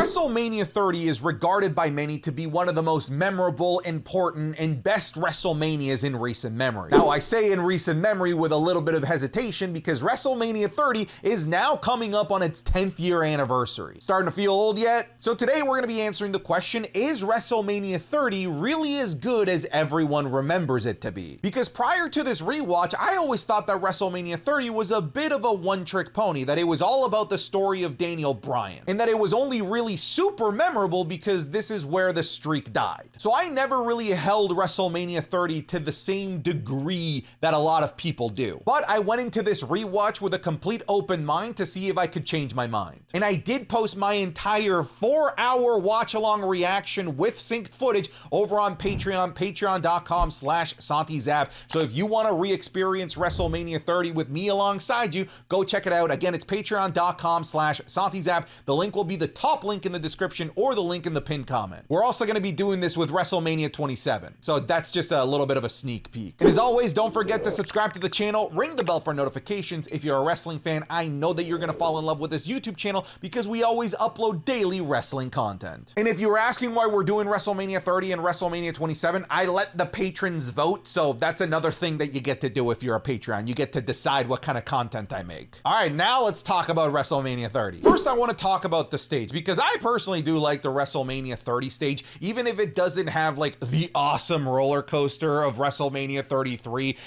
WrestleMania 30 is regarded by many to be one of the most memorable, important, and best WrestleManias in recent memory. Now, I say in recent memory with a little bit of hesitation because WrestleMania 30 is now coming up on its 10th year anniversary. Starting to feel old yet? So today we're going to be answering the question, is WrestleMania 30 really as good as everyone remembers it to be? Because prior to this rewatch, I always thought that WrestleMania 30 was a bit of a one-trick pony, that it was all about the story of Daniel Bryan, and that it was only really super memorable because this is where the streak died. So I never really held WrestleMania 30 to the same degree that a lot of people do. But I went into this rewatch with a complete open mind to see if I could change my mind. And I did post my entire 4-hour watch-along reaction with synced footage over on Patreon, patreon.com/SantiZap. So if you want to re-experience WrestleMania 30 with me alongside you, go check it out. Again, it's patreon.com/SantiZap. The link will be the top link in the description or the link in the pinned comment. We're also going to be doing this with WrestleMania 27. So that's just a little bit of a sneak peek. And as always, don't forget to subscribe to the channel, ring the bell for notifications. If you're a wrestling fan, I know that you're going to fall in love with this YouTube channel because we always upload daily wrestling content. And if you were asking why we're doing WrestleMania 30 and WrestleMania 27, I let the patrons vote. So that's another thing that you get to do if you're a Patreon. You get to decide what kind of content I make. All right, now let's talk about WrestleMania 30. First, I want to talk about the stage because I personally do like the WrestleMania 30 stage, even if it doesn't have like the awesome roller coaster of WrestleMania 33.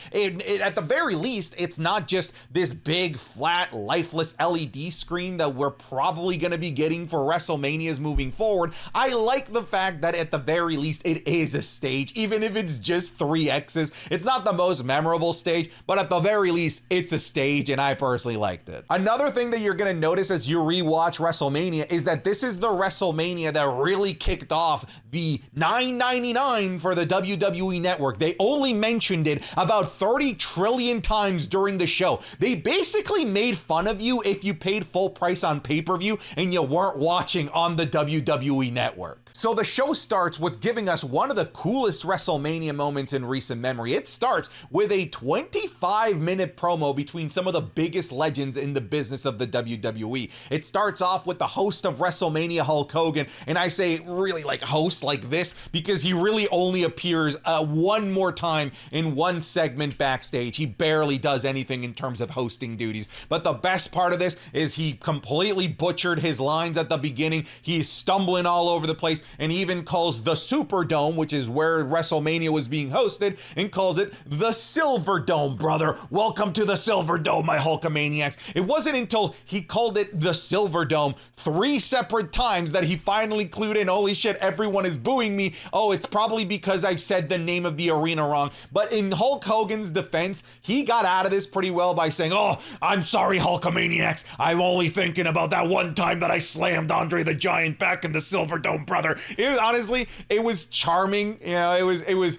At the very least, it's not just this big, flat, lifeless LED screen that we're probably going to be getting for WrestleManias moving forward. I like the fact that at the very least, it is a stage, even if it's just 3 X's. It's not the most memorable stage, but at the very least, it's a stage, and I personally liked it. Another thing that you're going to notice as you rewatch WrestleMania is that this is the WrestleMania that really kicked off the $9.99 for the WWE Network. They only mentioned it about 30 trillion times during the show. They basically made fun of you if you paid full price on pay-per-view and you weren't watching on the WWE Network. So the show starts with giving us one of the coolest WrestleMania moments in recent memory. It starts with a 25-minute promo between some of the biggest legends in the business of the WWE. It starts off with the host of WrestleMania, Hulk Hogan, and I say really like host like this because he really only appears one more time in one segment backstage. He barely does anything in terms of hosting duties. But the best part of this is he completely butchered his lines at the beginning. He's stumbling all over the place, and even calls the Superdome, which is where WrestleMania was being hosted, and calls it the Silver Dome, brother. Welcome to the Silver Dome, my Hulkamaniacs. It wasn't until he called it the Silver Dome 3 separate times that he finally clued in, holy shit, everyone is booing me. Oh, it's probably because I've said the name of the arena wrong. But in Hulk Hogan's defense, he got out of this pretty well by saying, oh, I'm sorry, Hulkamaniacs. I'm only thinking about that one time that I slammed Andre the Giant back in the Silver Dome, brother. Honestly, it was charming. You know, it was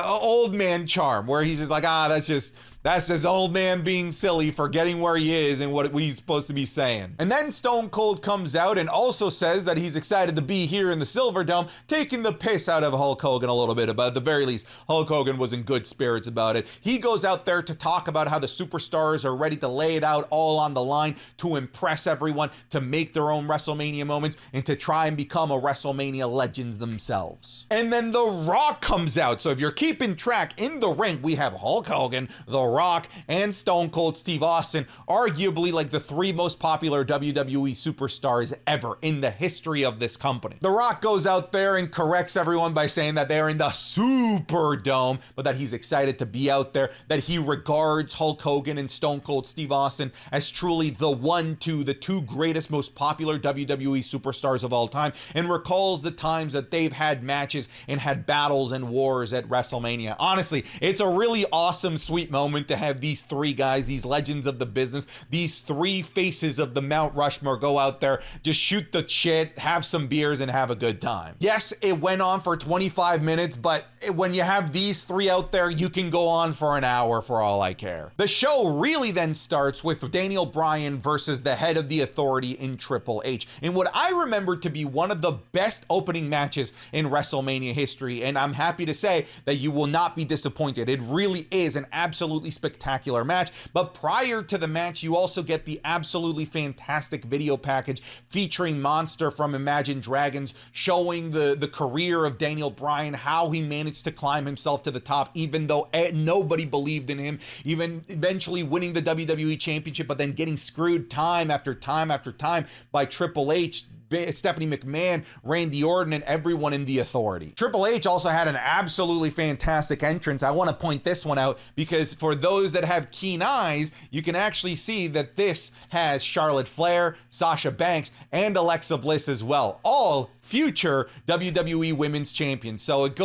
old man charm where he's just like, that's just old man being silly, forgetting where he is and what he's supposed to be saying. And then Stone Cold comes out and also says that he's excited to be here in the Silver Dome, taking the piss out of Hulk Hogan a little bit. But at the very least, Hulk Hogan was in good spirits about it. He goes out there to talk about how the superstars are ready to lay it out all on the line to impress everyone, to make their own WrestleMania moments, and to try and become a WrestleMania legends themselves. And then The Rock comes out. So if you're keeping track, in the ring, we have Hulk Hogan, The Rock, and Stone Cold Steve Austin, arguably like the 3 most popular WWE superstars ever in the history of this company. The Rock goes out there and corrects everyone by saying that they're in the Superdome, but that he's excited to be out there, that he regards Hulk Hogan and Stone Cold Steve Austin as truly the 2 greatest, most popular WWE superstars of all time, and recalls the times that they've had matches and had battles and wars at WrestleMania. Honestly, it's a really awesome, sweet moment to have these 3 guys, these legends of the business, these 3 faces of the Mount Rushmore go out there, just shoot the shit, have some beers, and have a good time. Yes, it went on for 25 minutes, but when you have these 3 out there, you can go on for an hour for all I care. The show really then starts with Daniel Bryan versus the head of the authority in Triple H, in what I remember to be one of the best opening matches in WrestleMania history, and I'm happy to say that you will not be disappointed. It really is an absolutely spectacular match. But prior to the match, you also get the absolutely fantastic video package featuring Monster from Imagine Dragons, showing the career of Daniel Bryan, how he managed to climb himself to the top, even though nobody believed in him, even eventually winning the WWE Championship, but then getting screwed time after time after time by Triple H, Stephanie McMahon, Randy Orton, and everyone in the Authority. Triple H also had an absolutely fantastic entrance. I want to point this one out because for those that have keen eyes, you can actually see that this has Charlotte Flair, Sasha Banks, and Alexa Bliss as well, all future WWE Women's Champions. So it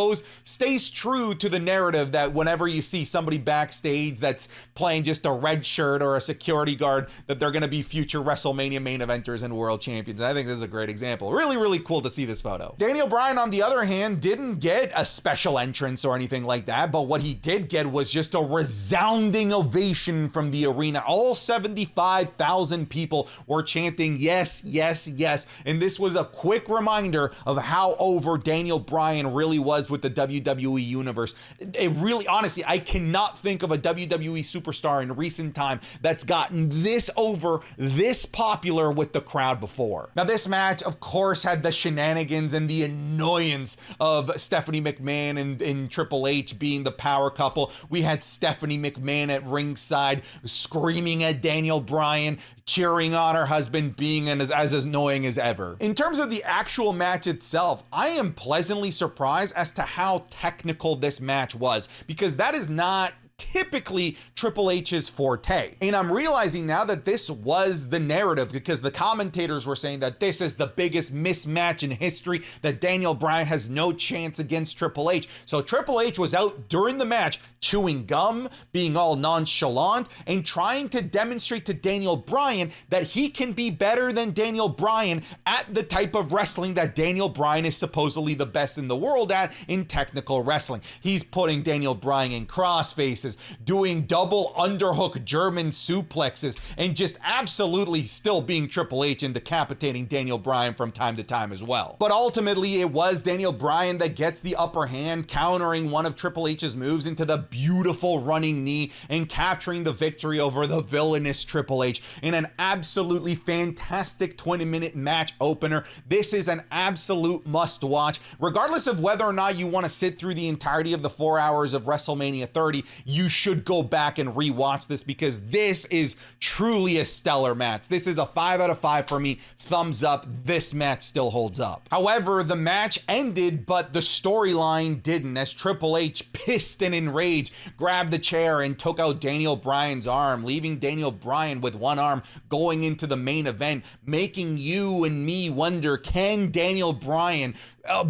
stays true to the narrative that whenever you see somebody backstage that's playing just a red shirt or a security guard, that they're going to be future WrestleMania main eventers and world champions. I think this is a great example. Really, really cool to see this photo. Daniel Bryan, on the other hand, didn't get a special entrance or anything like that, but what he did get was just a resounding ovation from the arena. All 75,000 people were chanting, yes, yes, yes. And this was a quick reminder of how over Daniel Bryan really was with the WWE universe. It really, honestly, I cannot think of a WWE superstar in recent time that's gotten this over, this popular with the crowd before. Now, this match, of course, had the shenanigans and the annoyance of Stephanie McMahon and Triple H being the power couple. We had Stephanie McMahon at ringside screaming at Daniel Bryan, cheering on her husband, being as annoying as ever. In terms of the actual match itself, I am pleasantly surprised as to how technical this match was, because that is not typically Triple H's forte. And I'm realizing now that this was the narrative, because the commentators were saying that this is the biggest mismatch in history, that Daniel Bryan has no chance against Triple H. So Triple H was out during the match chewing gum, being all nonchalant, and trying to demonstrate to Daniel Bryan that he can be better than Daniel Bryan at the type of wrestling that Daniel Bryan is supposedly the best in the world at, in technical wrestling. He's putting Daniel Bryan in cross faces, doing double underhook German suplexes, and just absolutely still being Triple H and decapitating Daniel Bryan from time to time as well. But ultimately, it was Daniel Bryan that gets the upper hand, countering one of Triple H's moves into the beautiful running knee and capturing the victory over the villainous Triple H in an absolutely fantastic 20-minute match opener. This is an absolute must watch. Regardless of whether or not you want to sit through the entirety of the 4 hours of WrestleMania 30, you should go back and rewatch this, because this is truly a stellar match. This is a 5 out of 5 for me. Thumbs up. This match still holds up. However, the match ended, but the storyline didn't, as Triple H, pissed and enraged, grabbed the chair and took out Daniel Bryan's arm, leaving Daniel Bryan with one arm going into the main event, making you and me wonder, can Daniel Bryan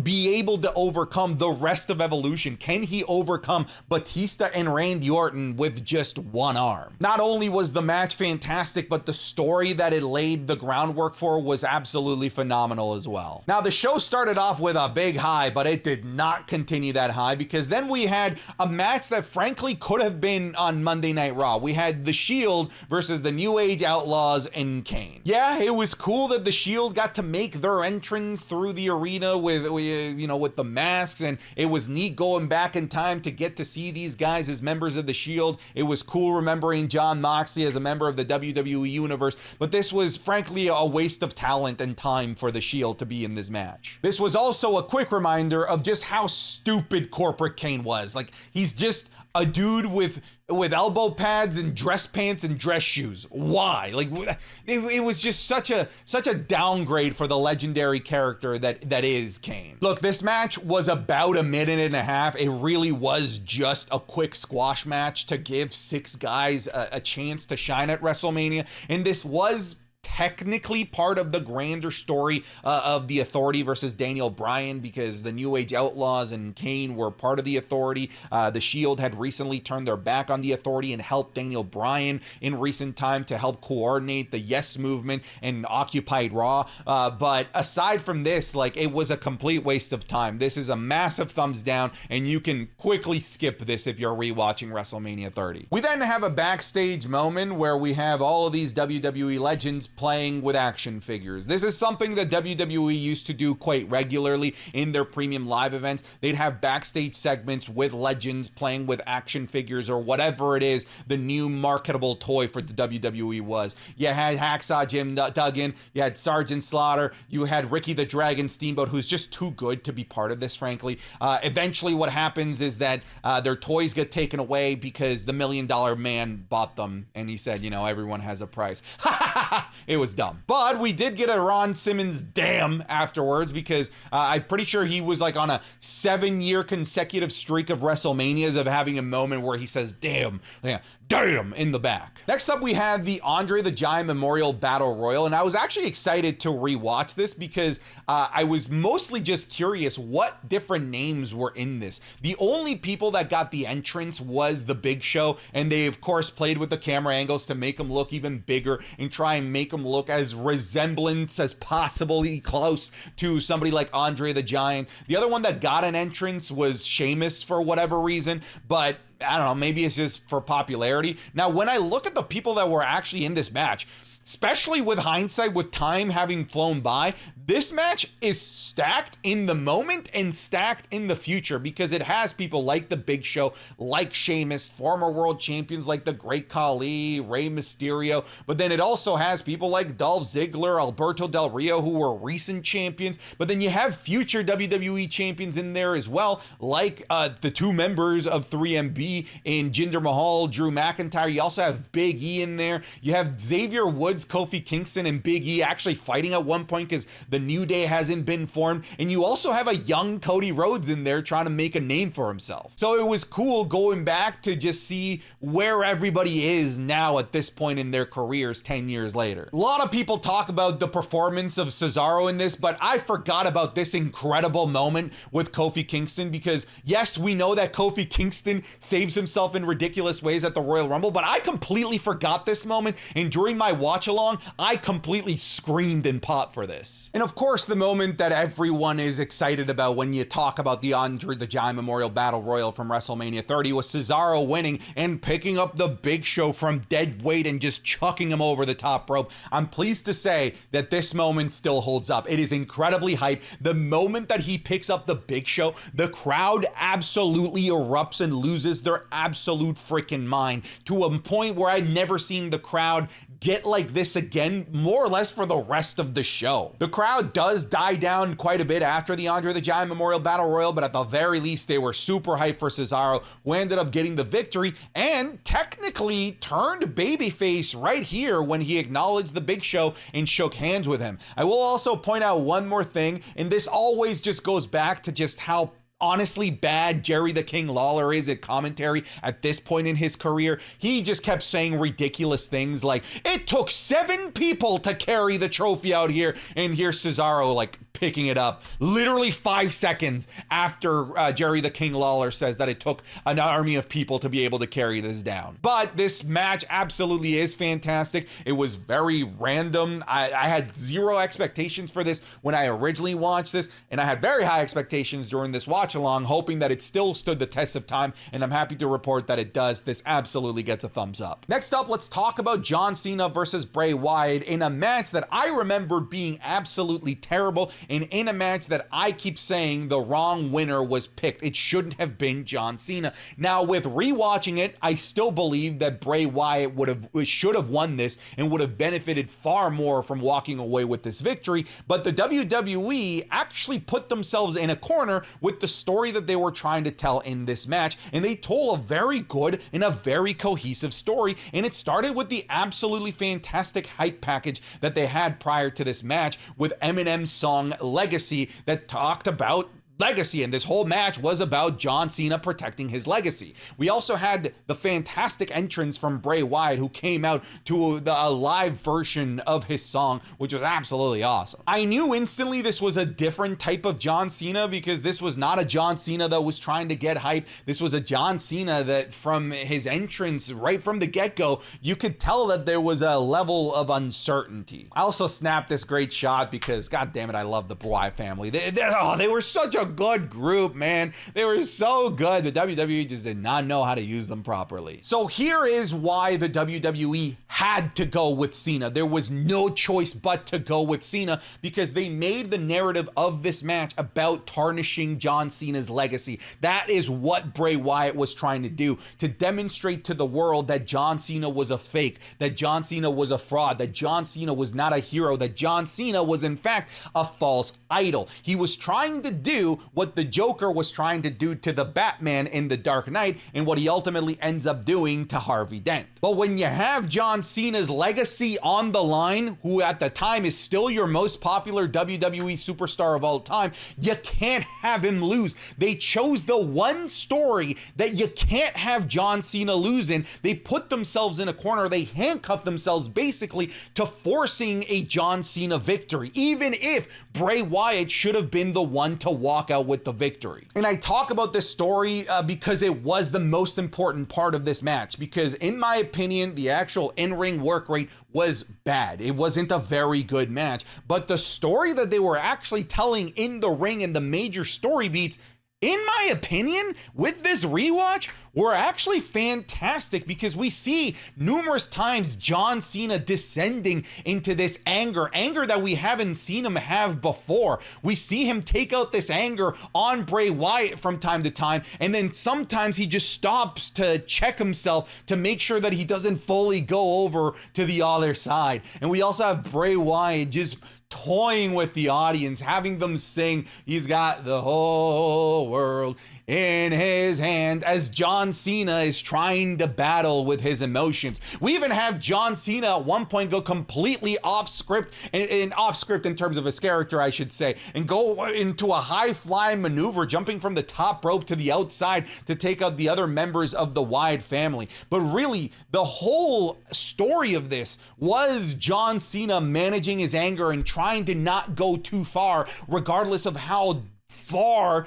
be able to overcome the rest of Evolution? Can he overcome Batista and Randy Orton with just one arm? Not only was the match fantastic, but the story that it laid the groundwork for was absolutely phenomenal as well. Now, the show started off with a big high, but it did not continue that high, because then we had a match that frankly could have been on Monday Night Raw. We had The Shield versus the New Age Outlaws and Kane. Yeah, it was cool that The Shield got to make their entrance through the arena with the masks, and it was neat going back in time to get to see these guys as members of the Shield. It was cool remembering Jon Moxley as a member of the WWE Universe, but this was frankly a waste of talent and time for the Shield to be in this match. This was also a quick reminder of just how stupid Corporate Kane was. Like, he's just a dude with elbow pads and dress pants and dress shoes. Why? Like, it was just such a downgrade for the legendary character that is Kane. Look, this match was about a minute and a half. It really was just a quick squash match to give 6 guys a chance to shine at WrestleMania, and this was technically part of the grander story of the Authority versus Daniel Bryan, because the New Age Outlaws and Kane were part of the Authority. The Shield had recently turned their back on the Authority and helped Daniel Bryan in recent time to help coordinate the Yes Movement and Occupied Raw. But aside from this, like, it was a complete waste of time. This is a massive thumbs down, and you can quickly skip this if you're rewatching WrestleMania 30. We then have a backstage moment where we have all of these WWE legends playing with action figures. This is something that WWE used to do quite regularly in their premium live events. They'd have backstage segments with legends playing with action figures or whatever it is the new marketable toy for the WWE was. You had Hacksaw Jim Duggan, you had Sergeant Slaughter, you had Ricky the Dragon Steamboat, who's just too good to be part of this, frankly. Eventually what happens is that their toys get taken away because the $1 Million Man bought them and he said, you know, everyone has a price. It was dumb. But we did get a Ron Simmons damn afterwards because I'm pretty sure he was like on a 7-year consecutive streak of WrestleManias of having a moment where he says damn, yeah, damn in the back. Next up, we had the Andre the Giant Memorial Battle Royal, and I was actually excited to rewatch this because I was mostly just curious what different names were in this. The only people that got the entrance was the Big Show, and they of course played with the camera angles to make him look even bigger and try and make him look as resemblance as possibly close to somebody like Andre the Giant. The other one that got an entrance was Sheamus for whatever reason, but I don't know, maybe it's just for popularity. Now, when I look at the people that were actually in this match, especially with hindsight, with time having flown by, this match is stacked in the moment and stacked in the future because it has people like the Big Show, like Sheamus, former world champions like the Great Khali, Rey Mysterio, but then it also has people like Dolph Ziggler, Alberto Del Rio, who were recent champions, but then you have future WWE champions in there as well, like the two members of 3MB in Jinder Mahal, Drew McIntyre. You also have Big E in there. You have Xavier Woods, Kofi Kingston, and Big E actually fighting at one point because the New Day hasn't been formed. And you also have a young Cody Rhodes in there trying to make a name for himself. So it was cool going back to just see where everybody is now at this point in their careers 10 years later. A lot of people talk about the performance of Cesaro in this, but I forgot about this incredible moment with Kofi Kingston because yes, we know that Kofi Kingston saves himself in ridiculous ways at the Royal Rumble, but I completely forgot this moment, and during my watch along, I completely screamed and popped for this. And of course, the moment that everyone is excited about when you talk about the Andre the Giant Memorial Battle Royal from WrestleMania 30 was Cesaro winning and picking up the Big Show from dead weight and just chucking him over the top rope. I'm pleased to say that this moment still holds up. It is incredibly hype. The moment that he picks up the Big Show, the crowd absolutely erupts and loses their absolute freaking mind to a point where I'd never seen the crowd get like this again, more or less for the rest of the show. The crowd does die down quite a bit after the Andre the Giant Memorial Battle Royal, but at the very least, they were super hyped for Cesaro, who ended up getting the victory and technically turned babyface right here when he acknowledged the Big Show and shook hands with him. I will also point out one more thing, and this always just goes back to just how honestly bad Jerry the King Lawler is at commentary at this point in his career. He just kept saying ridiculous things like, it took 7 people to carry the trophy out here, and here's Cesaro like picking it up literally 5 seconds after Jerry the King Lawler says that it took an army of people to be able to carry this down. But this match absolutely is fantastic. It was very random. I had zero expectations for this when I originally watched this, and I had very high expectations during this watch along, hoping that it still stood the test of time, and I'm happy to report that it does. This absolutely gets a thumbs up. Next up, let's talk about John Cena versus Bray Wyatt in a match that I remember being absolutely terrible, and in a match that I keep saying the wrong winner was picked. It shouldn't have been John Cena. Now, with rewatching it, I still believe that Bray Wyatt should have won this and would have benefited far more from walking away with this victory, but the WWE actually put themselves in a corner with the story that they were trying to tell in this match, and they told a very good and a very cohesive story, and it started with the absolutely fantastic hype package that they had prior to this match with Eminem's song Legacy that talked about legacy, and this whole match was about John Cena protecting his legacy. We also had the fantastic entrance from Bray Wyatt, who came out to a live version of his song, which was absolutely awesome. I knew instantly this was a different type of John Cena because this was not a John Cena that was trying to get hype. This was a John Cena that from his entrance right from the get-go, you could tell that there was a level of uncertainty. I also snapped this great shot because, god damn it, I love the Bray family. They were such a good group, man. They were so good. The WWE just did not know how to use them properly. So here is why the WWE had to go with Cena. There was no choice but to go with Cena, because they made the narrative of this match about tarnishing John Cena's legacy. That is what Bray Wyatt was trying to do, to demonstrate to the world that John Cena was a fake, that John Cena was a fraud, that John Cena was not a hero, that John Cena was in fact a false idol. He was trying to do what the Joker was trying to do to the Batman in The Dark Knight, and what he ultimately ends up doing to Harvey Dent. But when you have John Cena's legacy on the line, who at the time is still your most popular WWE superstar of all time, you can't have him lose. They chose the one story that you can't have John Cena lose in. They put themselves in a corner. They handcuffed themselves basically to forcing a John Cena victory, even if Bray Wyatt should have been the one to walk out with the victory. And I talk about this story because it was the most important part of this match, because in my opinion, the actual in-ring work rate was bad. It wasn't a very good match, but the story that they were actually telling in the ring and the major story beats, in my opinion, with this rewatch, were actually fantastic, because we see numerous times John Cena descending into this anger that we haven't seen him have before. We see him take out this anger on Bray Wyatt from time to time, and then sometimes he just stops to check himself to make sure that he doesn't fully go over to the other side. And we also have Bray Wyatt just toying with the audience, having them sing, "He's got the whole world in his hand," as John Cena is trying to battle with his emotions. We even have John Cena at one point go completely off script, and off script in terms of his character, I should say, and go into a high flying maneuver, jumping from the top rope to the outside to take out the other members of the Wyatt family. But really, the whole story of this was John Cena managing his anger and trying to not go too far, regardless of how far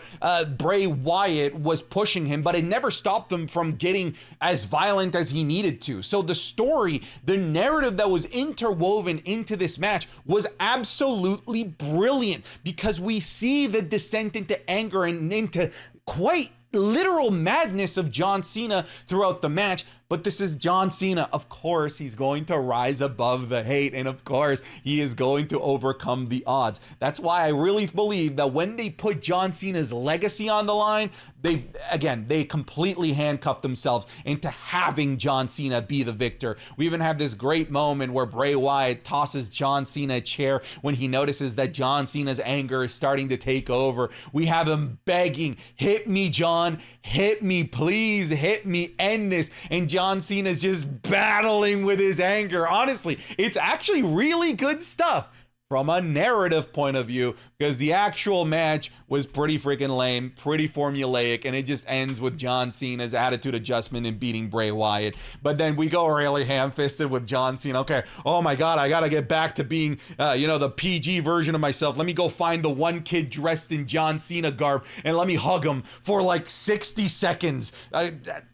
Bray Wyatt was pushing him, but it never stopped him from getting as violent as he needed to. So the story, the narrative that was interwoven into this match was absolutely brilliant, because we see the descent into anger and into quite literal madness of John Cena throughout the match. But this is John Cena. Of course, he's going to rise above the hate, and of course, he is going to overcome the odds. That's why I really believe that when they put John Cena's legacy on the line, they completely handcuffed themselves into having John Cena be the victor. We even have this great moment where Bray Wyatt tosses John Cena a chair when he notices that John Cena's anger is starting to take over. We have him begging, "Hit me, John, hit me, please, hit me, end this." And John Cena's just battling with his anger. Honestly, it's actually really good stuff from a narrative point of view, because the actual match was pretty freaking lame, pretty formulaic, and it just ends with John Cena's attitude adjustment and beating Bray Wyatt. But then we go really ham-fisted with John Cena. Okay, oh my God, I gotta get back to being, the PG version of myself. Let me go find the one kid dressed in John Cena garb and let me hug him for like 60 seconds.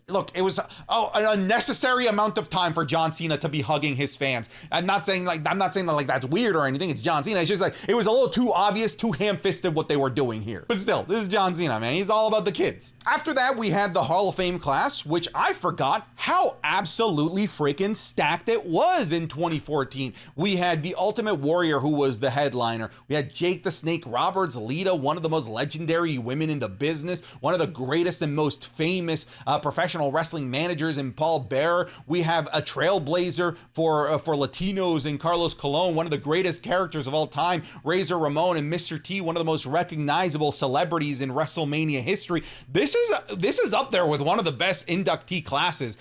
Look, it was an unnecessary amount of time for John Cena to be hugging his fans. I'm not saying that that's weird or anything. It's John Cena. It's just like, it was a little too obvious, too ham-fisted what they were doing here. But still, this is John Cena, man. He's all about the kids. After that, we had the Hall of Fame class, which I forgot how absolutely freaking stacked it was in 2014. We had the Ultimate Warrior, who was the headliner. We had Jake the Snake Roberts, Lita, one of the most legendary women in the business, one of the greatest and most famous professional wrestling managers in Paul Bearer. We have a trailblazer for Latinos in Carlos Colon, one of the greatest characters of all time, Razor Ramon, and Mr. T, one of the most recognizable celebrities in WrestleMania history. This is up there with one of the best inductee classes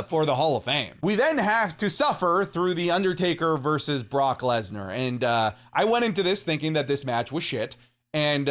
for the Hall of Fame. We then have to suffer through the Undertaker versus Brock Lesnar, and I went into this thinking that this match was shit, and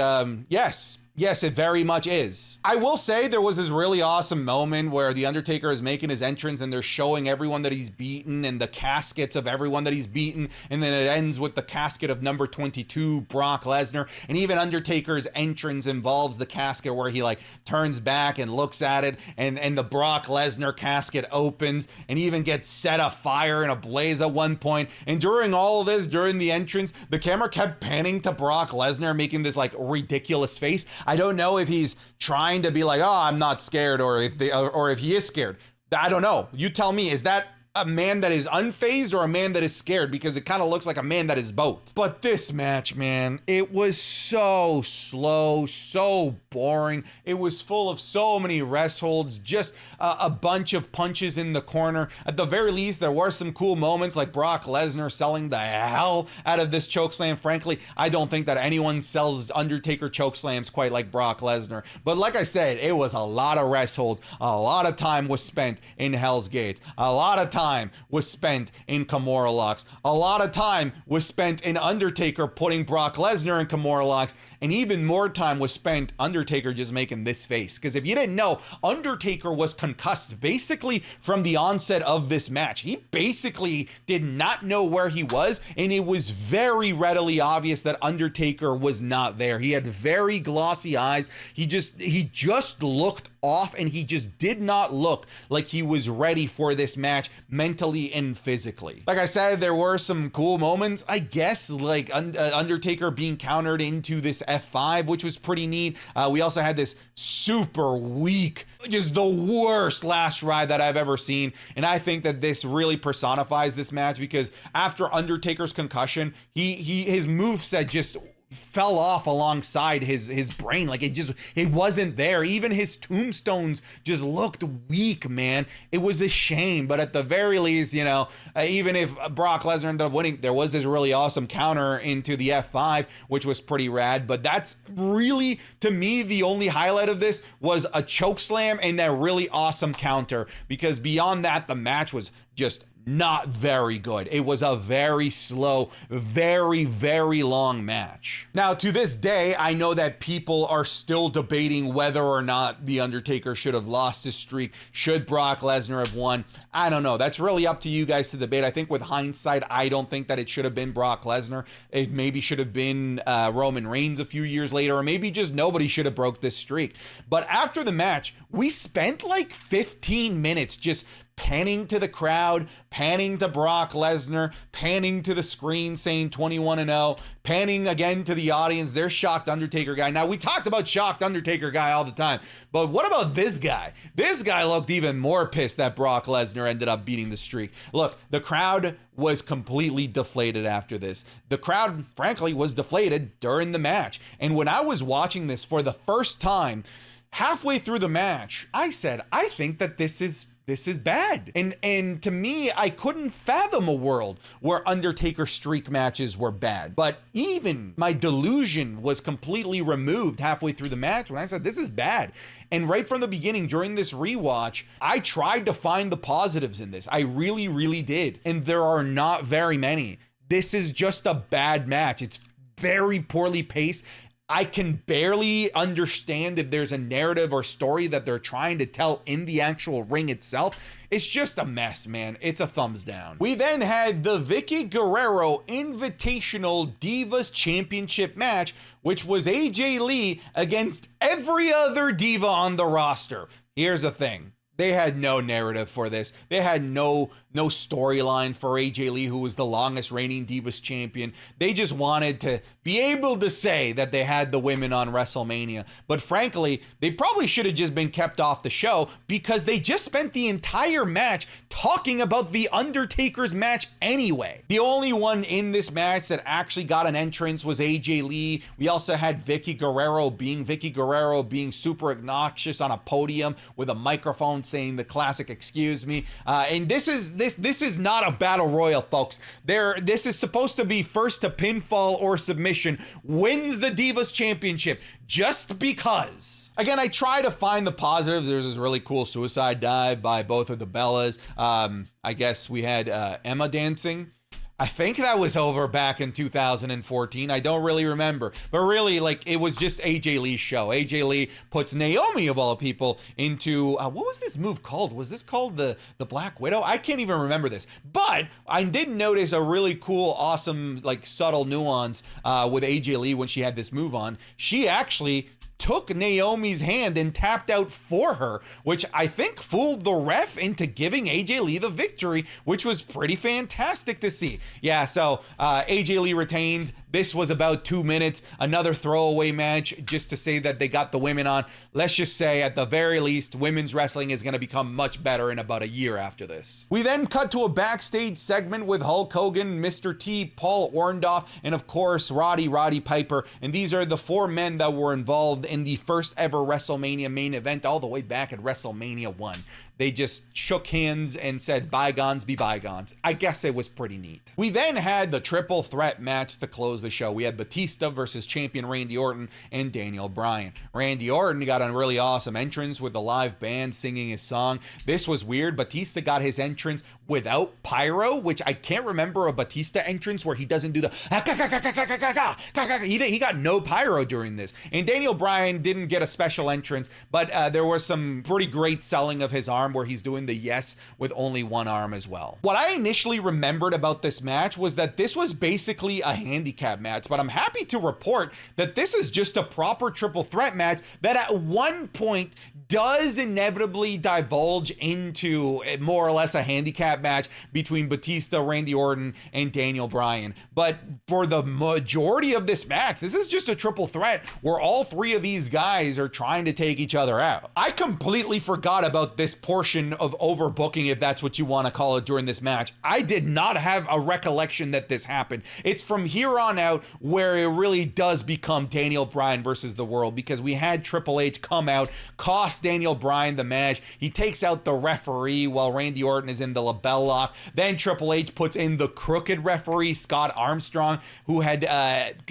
Yes, it very much is. I will say there was this really awesome moment where the Undertaker is making his entrance and they're showing everyone that he's beaten and the caskets of everyone that he's beaten. And then it ends with the casket of number 22, Brock Lesnar. And even Undertaker's entrance involves the casket where he like turns back and looks at it, and the Brock Lesnar casket opens and even gets set afire and ablaze at one point. And during all of this, during the entrance, the camera kept panning to Brock Lesnar making this like ridiculous face. I don't know if he's trying to be like, oh, I'm not scared, or if he is scared. I don't know. You tell me, is that a man that is unfazed or a man that is scared? Because it kind of looks like a man that is both. But this match, man, it was so slow, so boring. It was full of so many rest holds, just a bunch of punches in the corner. At the very least, there were some cool moments like Brock Lesnar selling the hell out of this chokeslam. Frankly, I don't think that anyone sells Undertaker chokeslams quite like Brock Lesnar. But like I said, it was a lot of rest hold. A lot of time was spent in Hell's Gates. A lot of time was spent in Kimura locks. A lot of time was spent in Undertaker putting Brock Lesnar in Kimura locks. And even more time was spent Undertaker just making this face. Because if you didn't know, Undertaker was concussed basically from the onset of this match. He basically did not know where he was, and it was very readily obvious that Undertaker was not there. He had very glossy eyes. He just looked off, and he just did not look like he was ready for this match mentally and physically. Like I said, there were some cool moments, I guess, like Undertaker being countered into this F5, which was pretty neat. We also had this super weak, just the worst last ride that I've ever seen. And I think that this really personifies this match, because after Undertaker's concussion, his moveset just fell off alongside his brain. Like it wasn't there. Even his tombstones just looked weak, man. It was a shame. But at the very least, you know, even if Brock Lesnar ended up winning, there was this really awesome counter into the F5, which was pretty rad. But that's really, to me, the only highlight of this was a chokeslam and that really awesome counter, because beyond that, the match was just not very good. It was a very slow, very, very long match. Now, to this day, I know that people are still debating whether or not The Undertaker should have lost his streak. Should Brock Lesnar have won? I don't know. That's really up to you guys to debate. I think with hindsight, I don't think that it should have been Brock Lesnar. It maybe should have been Roman Reigns a few years later, or maybe just nobody should have broke this streak. But after the match, we spent like 15 minutes just panning to the crowd, panning to Brock Lesnar, panning to the screen saying 21-0, panning again to the audience. There's shocked Undertaker guy. Now, we talked about shocked Undertaker guy all the time, but what about this guy? This guy looked even more pissed that Brock Lesnar ended up beating the streak. Look, the crowd was completely deflated after this. The crowd, frankly, was deflated during the match. And when I was watching this for the first time, halfway through the match, I said, I think that this is bad. And to me, I couldn't fathom a world where Undertaker streak matches were bad. But even my delusion was completely removed halfway through the match when I said, this is bad. And right from the beginning, during this rewatch, I tried to find the positives in this. I really, really did. And there are not very many. This is just a bad match. It's very poorly paced. I can barely understand if there's a narrative or story that they're trying to tell in the actual ring itself. It's just a mess, man. It's a thumbs down. We then had the Vicky Guerrero Invitational Divas Championship match, which was AJ Lee against every other diva on the roster. Here's the thing. They had no narrative for this. They had no storyline for AJ Lee, who was the longest reigning Divas champion. They just wanted to be able to say that they had the women on WrestleMania. But frankly, they probably should have just been kept off the show, because they just spent the entire match talking about The Undertaker's match anyway. The only one in this match that actually got an entrance was AJ Lee. We also had Vicky Guerrero being super obnoxious on a podium with a microphone saying the classic "excuse me," and this is not a battle royal, folks. This is supposed to be first to pinfall or submission wins the Divas Championship, just because. Again, I try to find the positives. There's this really cool suicide dive by both of the Bellas. I guess we had Emma dancing. I think that was over back in 2014. I don't really remember. But really, like, it was just AJ Lee's show. AJ Lee puts Naomi, of all people, into, what was this move called? Was this called the Black Widow? I can't even remember this. But I did notice a really cool, awesome, like, subtle nuance with AJ Lee when she had this move on. She actually took Naomi's hand and tapped out for her, which I think fooled the ref into giving AJ Lee the victory, which was pretty fantastic to see. Yeah, so AJ Lee retains. This was about 2 minutes, another throwaway match just to say that they got the women on. Let's just say at the very least, women's wrestling is going to become much better in about a year after this. We then cut to a backstage segment with Hulk Hogan, Mr. T, Paul Orndorff, and of course, Roddy Piper. And these are the 4 men that were involved in the first ever WrestleMania main event all the way back at WrestleMania 1. They just shook hands and said bygones be bygones. I guess it was pretty neat. We then had the triple threat match to close the show. We had Batista versus champion Randy Orton and Daniel Bryan. Randy Orton got a really awesome entrance with the live band singing his song. This was weird. Batista got his entrance without pyro, which I can't remember a Batista entrance where he doesn't do the he got no pyro during this. And Daniel Bryan didn't get a special entrance, but there was some pretty great selling of his arm where he's doing the yes with only one arm as well. What I initially remembered about this match was that this was basically a handicap match, but I'm happy to report that this is just a proper triple threat match that at one point does inevitably divulge into more or less a handicap match between Batista, Randy Orton, and Daniel Bryan. But for the majority of this match, this is just a triple threat where all 3 of these guys are trying to take each other out. I completely forgot about this portion of overbooking, if that's what you want to call it, during this match. I did not have a recollection that this happened. It's from here on out where it really does become Daniel Bryan versus the world, because we had Triple H come out, cost Daniel Bryan the match. He takes out the referee while Randy Orton is in the label lock. Then Triple H puts in the crooked referee, Scott Armstrong, who had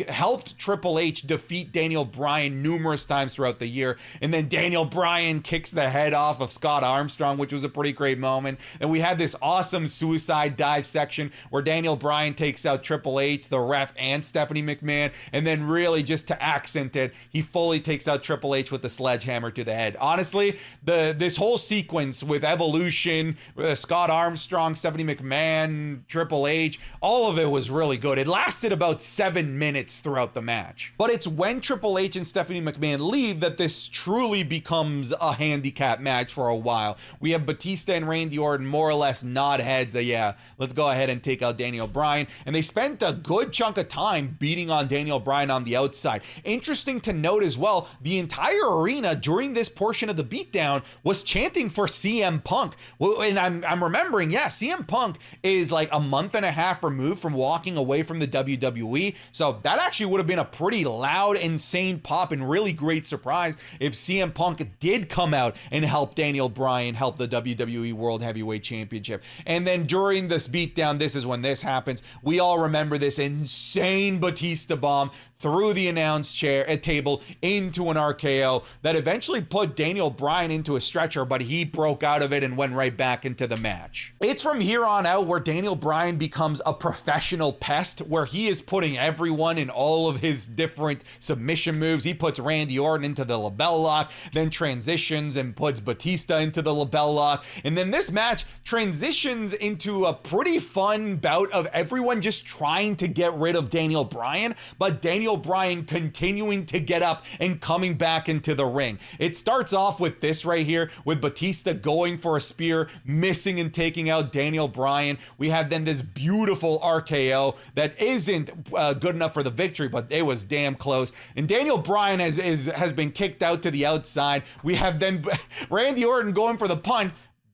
helped Triple H defeat Daniel Bryan numerous times throughout the year. And then Daniel Bryan kicks the head off of Scott Armstrong, which was a pretty great moment. And we had this awesome suicide dive section where Daniel Bryan takes out Triple H, the ref, and Stephanie McMahon. And then really just to accent it, he fully takes out Triple H with the sledgehammer to the head. Honestly, this whole sequence with Evolution, Scott Armstrong, Stephanie McMahon, Triple H, all of it was really good. It lasted about 7 minutes throughout the match. But it's when Triple H and Stephanie McMahon leave that this truly becomes a handicap match for a while. We have Batista and Randy Orton more or less nod heads that, yeah, let's go ahead and take out Daniel Bryan. And they spent a good chunk of time beating on Daniel Bryan on the outside. Interesting to note as well, the entire arena during this portion of the beatdown was chanting for CM Punk. Well, and I'm remembering, yeah, CM Punk is like a month and a half removed from walking away from the WWE. So that actually would have been a pretty loud, insane pop and really great surprise if CM Punk did come out and help Daniel Bryan help the WWE World Heavyweight Championship. And then during this beatdown, this is when this happens. We all remember this insane Batista bomb through the announce table into an RKO that eventually put Daniel Bryan into a stretcher, but he broke out of it and went right back into the match. It's from here on out where Daniel Bryan becomes a professional pest, where he is putting everyone in all of his different submission moves. He puts Randy Orton into the label lock, then transitions and puts Batista into the label lock. And then this match transitions into a pretty fun bout of everyone just trying to get rid of Daniel Bryan, but Daniel Bryan continuing to get up and coming back into the ring. It starts off with this right here, with Batista going for a spear, missing and taking out Daniel Bryan. We have then this beautiful RKO that isn't good enough for the victory, but it was damn close. And Daniel Bryan has been kicked out to the outside. We have then Randy Orton going for the punt.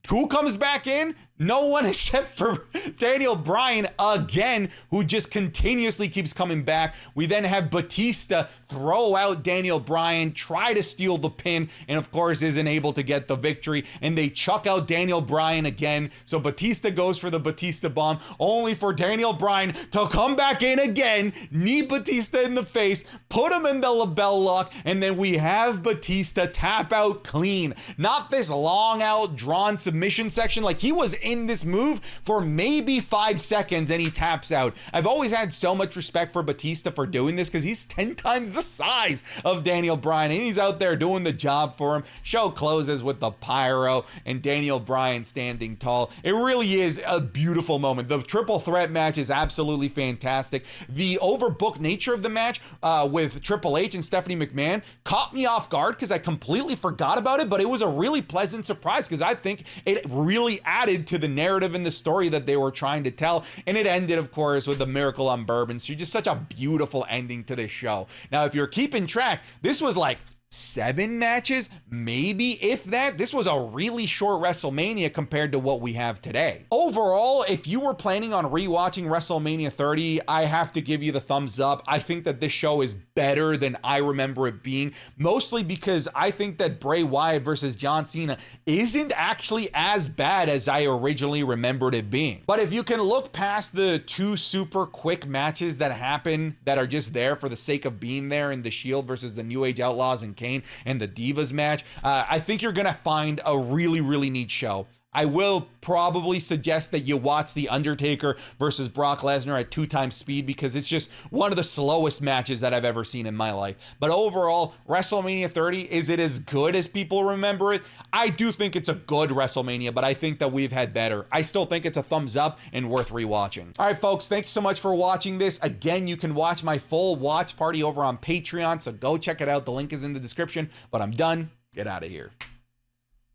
Who comes back in? No one except for Daniel Bryan again, who just continuously keeps coming back. We then have Batista throw out Daniel Bryan, try to steal the pin, and of course isn't able to get the victory. And they chuck out Daniel Bryan again. So Batista goes for the Batista bomb, only for Daniel Bryan to come back in again, knee Batista in the face, put him in the label lock, and then we have Batista tap out clean. Not this long out drawn submission section. Like, he was in this move for maybe 5 seconds and he taps out. I've always had so much respect for Batista for doing this because he's 10 times the size of Daniel Bryan and he's out there doing the job for him. Show closes with the pyro and Daniel Bryan standing tall. It really is a beautiful moment. The triple threat match is absolutely fantastic. The overbooked nature of the match with Triple H and Stephanie McMahon caught me off guard because I completely forgot about it, but it was a really pleasant surprise because I think it really added to the narrative and the story that they were trying to tell. And it ended, of course, with the Miracle on Bourbon. So just such a beautiful ending to this show. Now, if you're keeping track, this was like 7 matches, maybe, if that. This was a really short WrestleMania compared to what we have today. Overall, if you were planning on rewatching WrestleMania 30, I have to give you the thumbs up. I think that this show is better than I remember it being, mostly because I think that Bray Wyatt versus John Cena isn't actually as bad as I originally remembered it being. But if you can look past the 2 super quick matches that happen that are just there for the sake of being there in the Shield versus the New Age Outlaws and Kane and the Divas match, I think you're gonna find a really, really neat show. I will probably suggest that you watch the Undertaker versus Brock Lesnar at 2 times speed because it's just one of the slowest matches that I've ever seen in my life. But overall, WrestleMania 30, is it as good as people remember it? I do think it's a good WrestleMania, but I think that we've had better. I still think it's a thumbs up and worth rewatching. All right, folks, thanks so much for watching this. Again, you can watch my full watch party over on Patreon, so go check it out. The link is in the description, but I'm done. Get out of here.